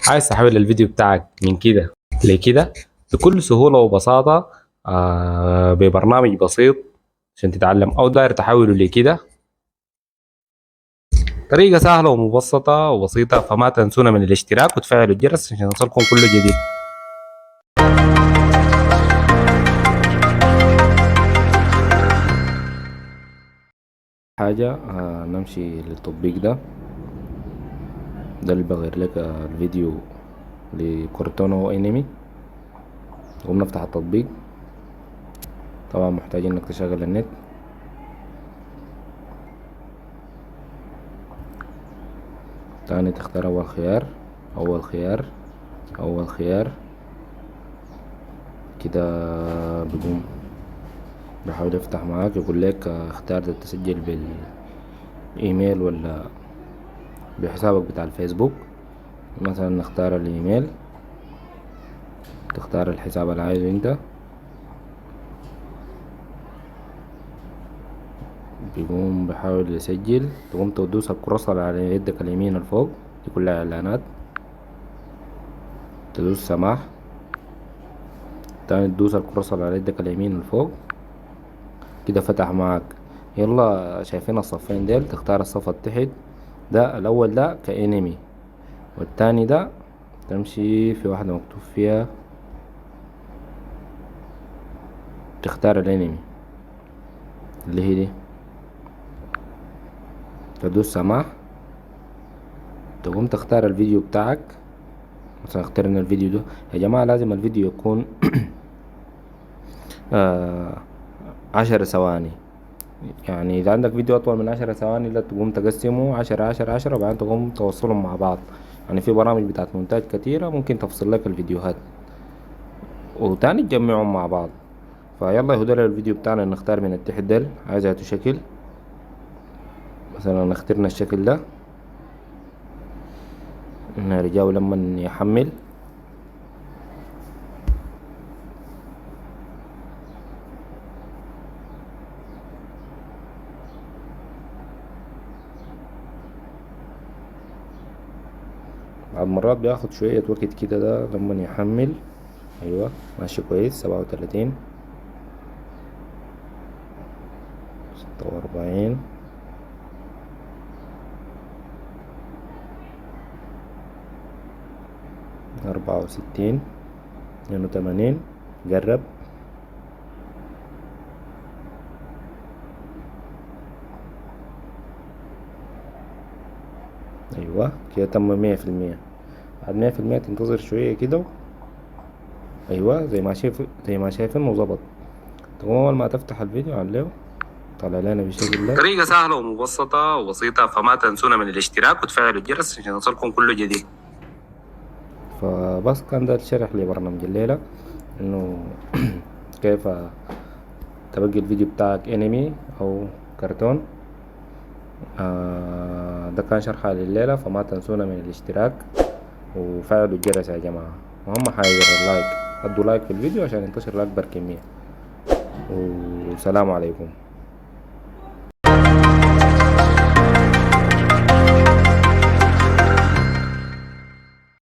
عايز تحول الفيديو بتاعك من كده لكده بكل سهولة وبساطة، ببرنامج بسيط عشان تتعلم، أو داير تحوله لكده. طريقة سهلة ومبسطة وبسيطة، فما تنسونا من الاشتراك وتفعلوا الجرس عشان يوصلكم كل جديد. حاجة نمشي للتطبيق ده اللي بغير لك الفيديو لكورتونو انمي، ونفتح التطبيق. طبعا محتاجين انك تشغل النت. تاني تختار اول خيار كده. بيقوم بيحاول يفتح معاك، يقول لك اختار تسجل بالايميل ولا بحسابك بتاع الفيسبوك. مثلا نختار الايميل، تختار الحساب اللي عايزه انت. بيقوم بيحاول يسجل، تقوم تدوس الكراسة على يدك اليمين الفوق، دي كلها اعلانات. تدوس سماح، تاني تدوس الكراسة على يدك اليمين الفوق كده فتح معاك. يلا شايفين الصفين ديل، تختار الصف التحت ده. الاول ده كانمي، والتاني ده تمشي في واحدة مكتوب فيها تختار الانمي اللي هي دي. تدوس سماح، تقوم تختار الفيديو بتاعك. مثلا اخترنا الفيديو ده. يا جماعة لازم الفيديو يكون 10 ثواني. يعني إذا عندك فيديو أطول من 10 ثواني، لا تقوم تقسمه 10 10 10، وبعدين تقوم توصلهم مع بعض. يعني في برامج بتاعت مونتاج كتيرة ممكن تفصل لك الفيديوهات وتاني تجمعهم مع بعض. فيلا يهدر الفيديو بتاعنا، نختار من التحت ديل عايزها شكل. مثلا اخترنا الشكل ده. نرجعه لما يحمل. بعد مرات بياخد شوية وقت كده ده لما يحمل. ايوه ماشي كويس. 37، 46، 64، 82. جرب. ايوه كده تم 100%. بعد 100% تنتظر شوية كده. ايوه زي ما شايف انه ظبط. تقوم اول ما تفتح الفيديو عليه طلع لنا بالشكل ده. طريقة سهلة ومبسطة وبسيطة، فما تنسونا من الاشتراك وتفعلوا الجرس عشان يوصلكم كل جديد. فبس كان ده الشرح لبرنامج الليلة، انه كيف تبقي الفيديو بتاعك انمي او كرتون. ده كان شرحها لليلة، فما تنسونا من الاشتراك وفعلوا الجرس يا جماعة. واهم حاجة اللايك، ادوا لايك في الفيديو عشان ينتشر لأكبر كمية. والسلام عليكم.